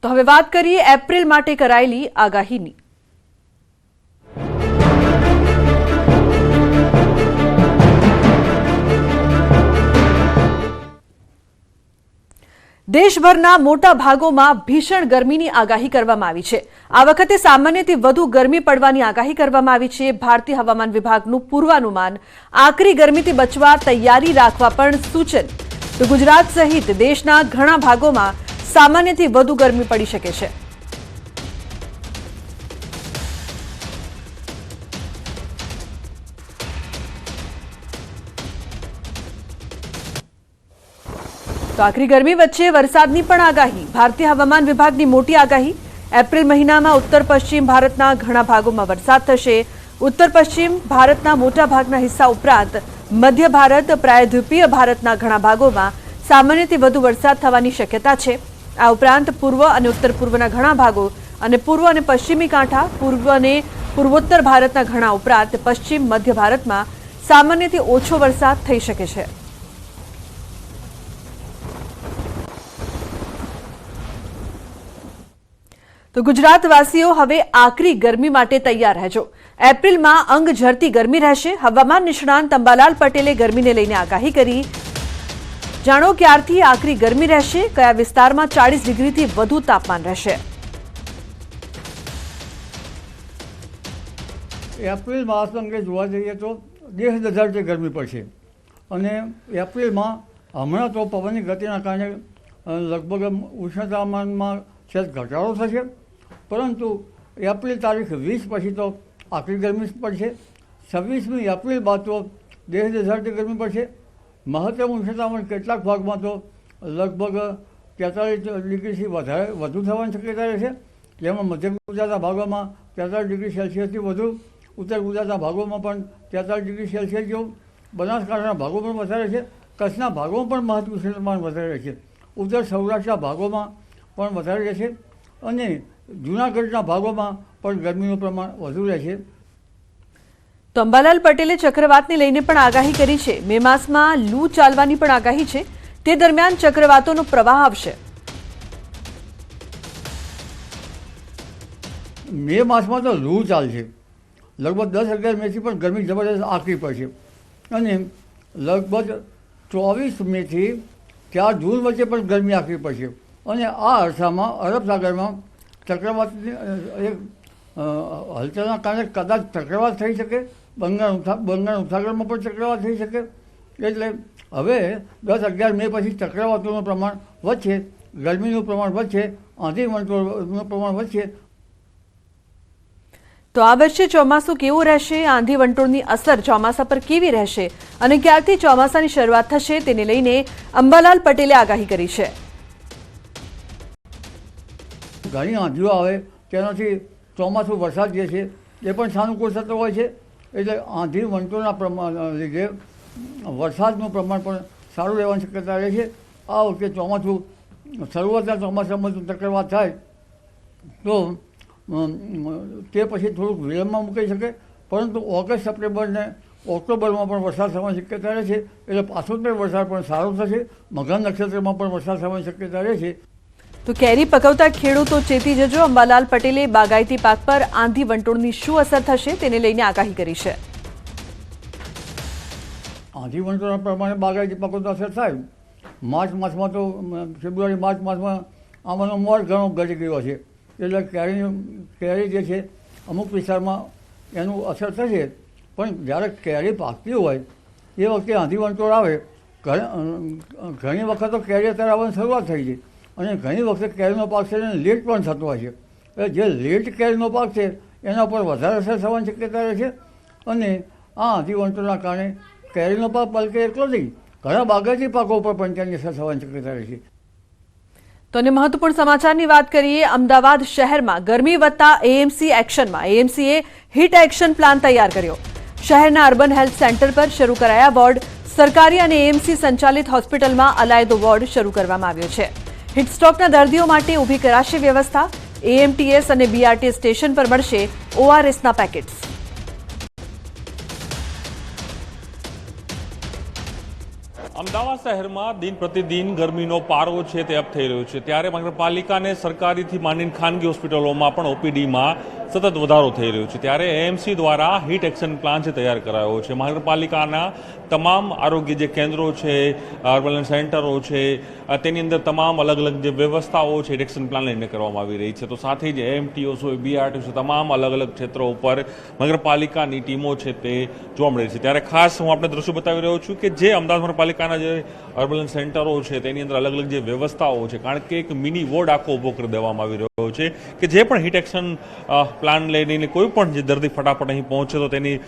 તો હવે વાત કરીએ એપ્રિલ માટે કરાયેલી આગાહીની। દેશભરના મોટા ભાગોમાં ભીષણ ગરમીની આગાહી કરવામાં આવી છે। આ વખતે સામાન્યથી વધુ ગરમી પડવાની આગાહી કરવામાં આવી છે। ભારતીય હવામાન વિભાગનું પૂર્વાનુમાન આકરી ગરમીથી બચવા તૈયારી રાખવા પણ સૂચન। તો ગુજરાત સહિત દેશના ઘણા ભાગોમાં સામાન્યથી વધુ ગરમી પડી શકે છે। તો આકરી ગરમી વચ્ચે વરસાદની પણ આગાહી। ભારતીય હવામાન વિભાગની મોટી આગાહી। એપ્રિલ મહિનામાં ઉત્તર પશ્ચિમ ભારતના ઘણા ભાગોમાં વરસાદ થશે। ઉત્તર પશ્ચિમ ભારતના મોટા ભાગના હિસ્સા ઉપરાંત મધ્ય ભારત, પ્રાયદ્વીપીય ભારતના ઘણા ભાગોમાં સામાન્યથી વધુ વરસાદ થવાની શક્યતા છે। આ ઉપરાંત પૂર્વ અને ઉત્તર પૂર્વના ઘણા ભાગો અને પૂર્વ અને પશ્ચિમી કાંઠા, પૂર્વ અને પૂર્વોત્તર ભારતના ઘણા ઉપરાંત પશ્ચિમ મધ્ય ભારતમાં સામાન્યથી ઓછો વરસાદ થઈ શકે છે। તો ગુજરાતવાસીઓ હવે આકરી ગરમી માટે તૈયાર રહેજો। એપ્રિલમાં અંગ ઝરતી ગરમી રહેશે। હવામાન નિષ્ણાંત અંબાલાલ પટેલે ગરમીને લઈને આગાહી કરી। જાણો ક્યારથી આકરી ગરમી રહેશે, કયા વિસ્તારમાં 40 ડિગ્રીથી વધુ તાપમાન રહેશે। એપ્રિલ માસ અંગે જોવા જઈએ તો દેશ દઝાડતી ગરમી પડશે અને એપ્રિલમાં હમણાં તો પવનની ગતિના કારણે લગભગ ઉષ્ણતામાનમાં સહેજ ઘટાડો થશે, પરંતુ એપ્રિલ તારીખ 20 પછી તો આકરી ગરમી પડશે। 26મી એપ્રિલ બાદ તો દેશ દઝાડતી ગરમી પડશે। મહત્તમ ઉષ્ણતામાન કેટલાક ભાગમાં તો લગભગ 43 ડિગ્રીથી વધુ થવાની શક્યતા રહેશે, જેમાં મધ્ય ગુજરાતના ભાગોમાં 43 ડિગ્રી સેલ્સિયસથી વધુ, ઉત્તર ગુજરાતના ભાગોમાં પણ 43 ડિગ્રી સેલ્સિયસ જેવું, બનાસકાંઠાના ભાગો પણ વધારે છે, કચ્છના ભાગોમાં પણ મહત્તમ ઉષ્ણતામાન વધારે રહેશે, ઉત્તર સૌરાષ્ટ્રના ભાગોમાં પણ વધારે રહેશે અને જૂનાગઢના ભાગોમાં પણ ગરમીનું પ્રમાણ વધુ રહેશે। તો અંબાલાલ પટેલે ચક્રવાતને લઈને પણ આગાહી કરી છે। મે માસમાં લૂ ચાલવાની પણ આગાહી છે। તે દરમિયાન ચક્રવાતોનો પ્રવાહ આવશે। મે માસમાં તો લૂ ચાલશે, લગભગ 10-11 મેથી પણ ગરમી જબરદસ્ત આકરી પડશે અને લગભગ 24 મેથી 4 જૂન વચ્ચે પણ ગરમી આકરી પડશે અને આ અરસામાં અરબ સાગરમાં ચક્રવાતની એક હલચલના કારણે કદાચ ચક્રવાત થઈ શકે, બંગાળ ઉપસાગરમાં પણ ચક્રવાત થઈ શકે। એટલે હવે 10-11 મે પછી ચક્રવાતોનું પ્રમાણ વધશે, ગરમીનું પ્રમાણ વધશે, આંધી વંટોળનું પ્રમાણ વધશે। તો આ વર્ષે ચોમાસું કેવું રહેશે, આંધી વંટોળની અસર ચોમાસા પર કેવી રહેશે અને ક્યારથી ચોમાસાની શરૂઆત થશે તેને લઈને અંબાલાલ પટેલે આગાહી કરી છે। ઘણી આંધીઓ આવે તેનાથી ચોમાસું વરસાદ જે છે એ પણ સાનુકૂળ થતો હોય છે, એટલે આંધી વંટોળના લીધે વરસાદનું પ્રમાણ પણ સારું રહેવાની શક્યતા રહે છે। આ વખતે ચોમાસું શરૂઆતના ચોમાસામાં જો ચક્રવાત થાય તો તે પછી થોડુંક વિલંબમાં મૂકી શકે, પરંતુ ઓગસ્ટ, સપ્ટેમ્બર ને ઓક્ટોબરમાં પણ વરસાદ થવાની શક્યતા રહે છે, એટલે પાછોતેર વરસાદ પણ સારો થશે। મઘા નક્ષત્રમાં પણ વરસાદ થવાની શક્યતા રહે છે। તો કેરી પકવતા ખેડૂતો ચેતી જજો। અંબાલાલ પટેલે બાગાયતી પાક પર આંધી વંટોળની શું અસર થશે તેને લઈને આગાહી કરી છે। આંધી વંટોળના પ્રમાણે બાગાયતી પાકો તો અસર થાય। માર્ચ માસમાં તો ફેબ્રુઆરી માર્ચ માસમાં આમાંનો મોર ઘણો ઘટી ગયો છે, એટલે કેરી જે છે અમુક વિસ્તારમાં એનું અસર થશે, પણ જ્યારે કેરી પાકતી હોય એ વખતે આંધી વંટોળ આવે, ઘણી વખત તો કેરી અત્યારે આવવાની શરૂઆત થઈ છે અને ઘણી વખતે કેરીનો પાક છે એને લેટ પણ થતો હોય છે, એટલે જે લેટ કેરીનો પાક છે એના પર વધારે અસર થવાની શક્યતા રહે છે અને આ આંધી વંટોળના કારણે કેરીનો પાક બલકે એટલો નહીં, ઘણા બાગાયતી પાકો ઉપર પણ તેની અસર થવાની શક્યતા રહે છે। તો અને મહત્વપૂર્ણ સમાચારની વાત કરીએ। અમદાવાદ શહેરમાં ગરમી વધતા એએમસી એક્શનમાં। એએમસીએ હીટ એક્શન પ્લાન તૈયાર કર્યો। શહેરના અર્બન હેલ્થ સેન્ટર પર શરૂ કરાયા વોર્ડ। સરકારી અને એએમસી સંચાલિત હોસ્પિટલમાં અલાયદો વોર્ડ શરૂ કરવામાં આવ્યો છે। હિટસ્ટ્રોકના દર્દીઓ માટે ઊભી કરાશે વ્યવસ્થા। એએમટીએસ અને બીઆરટીએસ સ્ટેશન પર મળશે ઓઆરએસના પેકેટ્સ। અમદાવાદ અમદાવાદ શહેરમાં દિન પ્રતિદિન ગરમીનો પારો છે તે અપ થઈ રહ્યો છે, ત્યારે મહાનગરપાલિકાને સરકારીથી માંડીને ખાનગી હોસ્પિટલોમાં પણ ઓપીડીમાં સતત વધારો થઈ રહ્યો છે. ત્યારે એએમસી દ્વારા હીટ એક્શન પ્લાન છે તૈયાર કરાયો છે. મહાનગરપાલિકાના તમામ આરોગ્ય જે કેન્દ્રો છે, અર્બન સેન્ટરો છે, તેની અંદર તમામ અલગ અલગ જે વ્યવસ્થાઓ છે હીટ એક્શન પ્લાન લઈને કરવામાં આવી રહી છે. તો સાથે જ એએમટીઓ છે, બીઆરટીઓ છે, તમામ અલગ અલગ ક્ષેત્રો ઉપર મહાનગરપાલિકાની ટીમો છે તે જોવા મળી રહી છે. ત્યારે ખાસ હું આપણે દ્રશ્યો બતાવી રહ્યો છું કે જે અમદાવાદ મહાનગરપાલિકાના જે અર્બન સેન્ટરો છે તેની અંદર અલગ અલગ જે વ્યવસ્થાઓ છે, કારણ કે એક મિની વોર્ડ આખો ઊભો કરી દેવામાં આવી રહ્યો છે કે જે પણ હીટ એક્શન પ્લાન લઈને કોઈ પણ જે દર્દી ફટાફટ અહીં પહોંચે તો તેની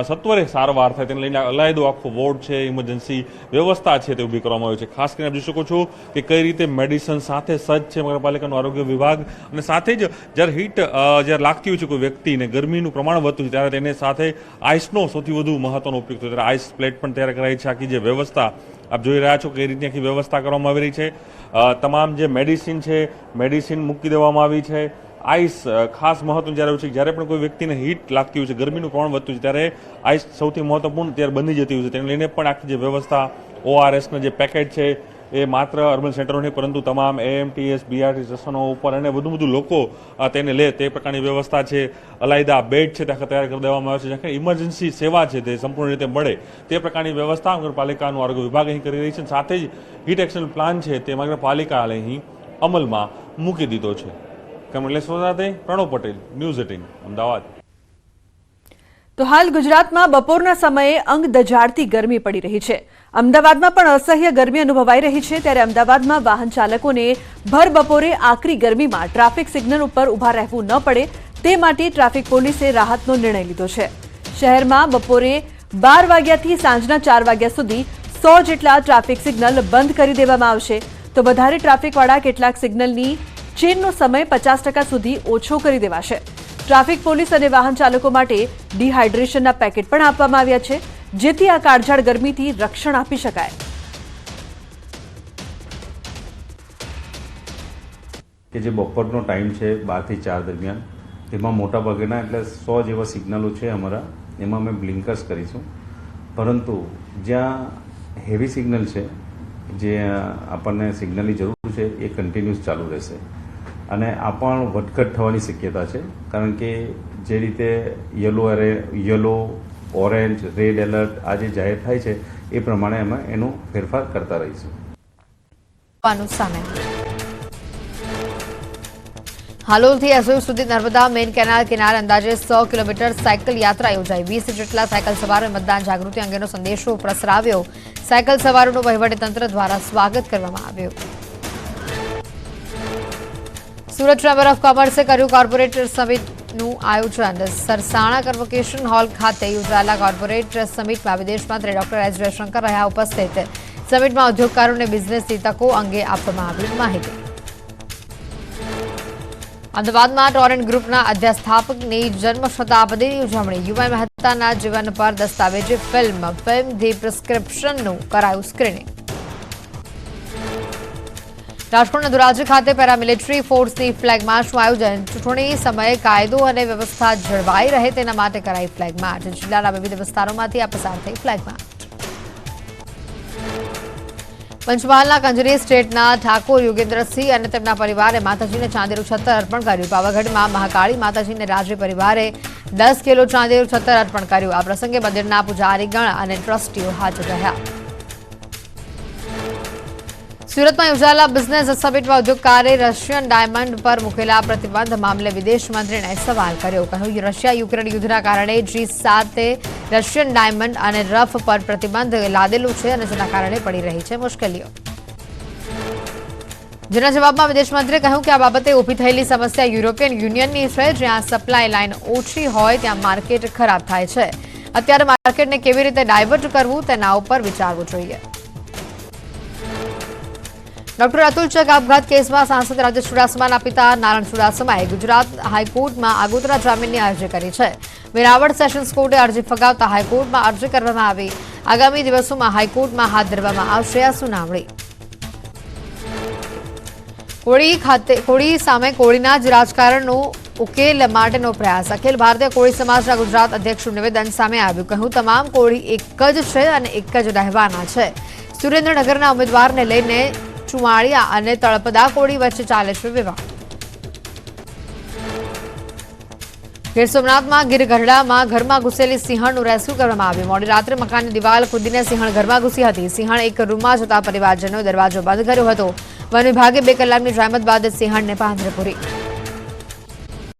સત્વરે સારવાર થાય તેને લઈને અલાયદો આખો વોર્ડ છે, ઇમરજન્સી વ્યવસ્થા છે તે ઊભી કરવામાં આવી છે. ખાસ કરીને આપ જોઈ શકો છો કે કઈ રીતે મેડિસિન સાથે સજ્જ છે મહાનગરપાલિકાનું આરોગ્ય વિભાગ, અને સાથે જ જ્યારે હીટ જ્યારે લાગતી હોય છે કોઈ વ્યક્તિને, ગરમીનું પ્રમાણ વધતું છે ત્યારે તેને સાથે આઈસનો સૌથી વધુ મહત્વનો ઉપયોગ થયો, ત્યારે આઈસ પ્લેટ પણ તૈયાર કરાઈ છે. આખી જે વ્યવસ્થા આપ જોઈ રહ્યા છો કઈ રીતની આખી વ્યવસ્થા કરવામાં આવી રહી છે. તમામ જે મેડિસિન છે, મેડિસિન મૂકી દેવામાં આવી છે. આઈસ ખાસ મહત્વનું જ્યારે હોય છે, જ્યારે પણ કોઈ વ્યક્તિને હીટ લાગતી હોય છે, ગરમીનું પ્રમાણ વધતું છે, ત્યારે આઈસ સૌથી મહત્વપૂર્ણ ત્યારે બની જતી હોય છે. તેને લઈને પણ આખી જે વ્યવસ્થા, ઓઆરએસના જે પેકેટ છે એ માત્ર અર્બન સેન્ટરો નહીં પરંતુ તમામ એએમટીએસ, બીઆરટી સ્ટેશનો ઉપર અને વધુ લોકો તેને લે તે પ્રકારની વ્યવસ્થા છે. અલાયદા બેડ છે તે તૈયાર કરી દેવામાં આવે છે, જેથી ઇમરજન્સી સેવા છે તે સંપૂર્ણ રીતે મળે તે પ્રકારની વ્યવસ્થા મહાનગરપાલિકાનું આરોગ્ય વિભાગ અહીં કરી રહી છે. સાથે જ હીટ એક્શન પ્લાન છે તે મહાનગરપાલિકા અહીં અમલમાં મૂકી દીધો છે. કમલેશ્વર સાથે પ્રણવ પટેલ, ન્યૂઝ 18 અમદાવાદ. તો હાલ ગુજરાતમાં બપોરના સમયે અંગ દજાડતી ગરમી પડી રહી છે. અમદાવાદમાં પણ અસહ્ય ગરમી અનુભવાઈ રહી છે. ત્યારે અમદાવાદમાં વાહન ચાલકોને ભર બપોરે આકરી ગરમીમાં ટ્રાફિક સિગ્નલ ઉપર ઊભા રહેવું ન પડે તે માટે ટ્રાફિક પોલીસે રાહતનો નિર્ણય લીધો છે. શહેરમાં બપોરે 12 વાગ્યાથી સાંજના 4 વાગ્યા સુધી 100 જેટલા ટ્રાફિક સિગ્નલ બંધ કરી દેવામાં આવશે. તો વધારે ટ્રાફિકવાળા કેટલાક સિગ્નલની ચેનનો સમય 50% સુધી ઓછો કરી દેવાશે. ટ્રાફિક પોલીસ અને વાહન ચાલકો માટે ડિહાઇડ્રેશનના પેકેટ પણ આપવામાં આવ્યા છે, જેથી આ કાળઝાળ ગરમીથી રક્ષણ આપી શકાય. કે જે બપોરનો ટાઈમ છે 12 થી 4 દરમિયાન, તેમાં મોટાભાગના એટલે 100 જેવા સિગ્નલો છે અમારા, એમાં અમે બ્લિંકર્સ કરીશું. પરંતુ જ્યાં હેવી સિગ્નલ છે, જે આપણને સિગ્નલની જરૂર છે, એ કન્ટિન્યુઅસ ચાલુ રહેશે. અને આ પણ વધઘટ થવાની શક્યતા છે, કારણ કે જે રીતે યલો, ઓરેન્જ, રેડ એલર્ટ આ જે જાહેર થાય છે એ પ્રમાણે અમે એનો ફેરફાર કરતા રહીશું. હાલોલથી એસોઈ સુધી નર્મદા મેઇન કેનાલ કિનારે અંદાજે 100 કિલોમીટર સાયકલ યાત્રા યોજાઈ. 20 જેટલા સાયકલ સવારોએ મતદાન જાગૃતિ અંગેનો સંદેશો પ્રસરાવ્યો. સાયકલ સવારોનું વહીવટીતંત્ર દ્વારા સ્વાગત કરવામાં આવ્યું. સુરત ચેમ્બર ઓફ કોમર્સે કર્યું કોર્પોરેટ સમિટનું આયોજન. સરસાણા કન્વોકેશન હોલ ખાતે યોજાયેલા કોર્પોરેટ સમિટમાં વિદેશ મંત્રી ડોક્ટર એસ જયશંકર રહ્યા ઉપસ્થિત. સમિટમાં ઉદ્યોગકારોને બિઝનેસની તકો અંગે આપવામાં આવી માહિતી. અમદાવાદમાં ટોરેન્ટ ગ્રુપના અધ્યક્ષાપકની જન્મ શતાબ્દીની ઉજવણી. યુવાન મહેતાના જીવન પર દસ્તાવેજી ફિલ્મ ધી પ્રિસ્ક્રિપ્શનનું કરાયું સ્ક્રીનિંગ. રાજકોટના ધોરાજી ખાતે પેરામિલિટરી ફોર્સની ફ્લેગ માર્ચનું આયોજન. ચૂંટણી સમયે કાયદો અને વ્યવસ્થા જળવાઈ રહે તેના માટે કરાઈ ફ્લેગ માર્ચ. જિલ્લાના વિવિધ વિસ્તારોમાંથી આ પસાર થઈ ફ્લેગ માર્ચ. પંચમહાલના કંજરી સ્ટેટના ઠાકોર યોગેન્દ્રસિંહ અને તેમના પરિવારે માતાજીને ચાંદીનું છત્તર અર્પણ કર્યું. પાવાગઢમાં મહાકાળી માતાજીને રાજવી પરિવારે 10 કિલો ચાંદીનું છત્તર અર્પણ કર્યું. આ પ્રસંગે મંદિરના પૂજારીગણ અને ટ્રસ્ટીઓ હાજર રહ્યા. સુરતમાં યોજાયેલા બિઝનેસ સમિટમાં ઉદ્યોગકારે રશિયન ડાયમંડ પર મૂકેલા પ્રતિબંધ મામલે વિદેશ મંત્રીને સવાલ કર્યો. કહ્યું રશિયા યુક્રેન યુદ્ધના કારણે G7 રશિયન ડાયમંડ અને રફ પર પ્રતિબંધ લાદેલું છે અને જેના કારણે પડી રહી છે મુશ્કેલીઓ. જેના જવાબમાં વિદેશ મંત્રીએ કહ્યું કે આ બાબતે ઊભી થયેલી સમસ્યા યુરોપિયન યુનિયનની છે. જ્યાં સપ્લાય લાઇન ઓછી હોય ત્યાં માર્કેટ ખરાબ થાય છે. અત્યારે માર્કેટને કેવી રીતે ડાયવર્ટ કરવું તેના ઉપર વિચારવું જોઈએ. ડોક્ટર અતુલ ચક આપઘાત કેસમાં સાંસદ રાજેશ ચુડાસમાના પિતા નારાયણ ચુડાસમાએ ગુજરાત હાઈકોર્ટમાં આગોતરા જામીનની અરજી કરી છે. વેરાવળ સેશન્સ કોર્ટે અરજી ફગાવતા હાઈકોર્ટમાં અરજી કરવામાં આવી. આગામી દિવસોમાં હાઈકોર્ટમાં હાથ ધરવામાં આવશે આ સુનાવણી. કોળી સામે કોળીના જ રાજકારણનો ઉકેલ માટેનો પ્રયાસ. અખિલ ભારતીય કોળી સમાજના ગુજરાત અધ્યક્ષનું નિવેદન સામે આવ્યું. કહ્યું તમામ કોળી એક જ છે અને એક જ રહેવાના છે. સુરેન્દ્રનગરના ઉમેદવારને લઈને ચુમાળિયા અને તળપદા કોળી વચ્ચે ચાલે છે વિવાદ. ગીર સોમનાથમાં ગીરગઢડામાં ઘરમાં ઘૂસેલી સિંહણનું રેસ્ક્યુ કરવામાં આવ્યું. મોડી રાત્રે મકાનની દિવાલ કૂદીને સિંહણ ઘરમાં ઘૂસી હતી. સિંહણ એક રૂમમાં જતા પરિવારજનોએ દરવાજો બંધ કર્યો હતો. વન વિભાગે 2 કલાકની જહેમત બાદ સિંહણને પાંજરે પૂરી.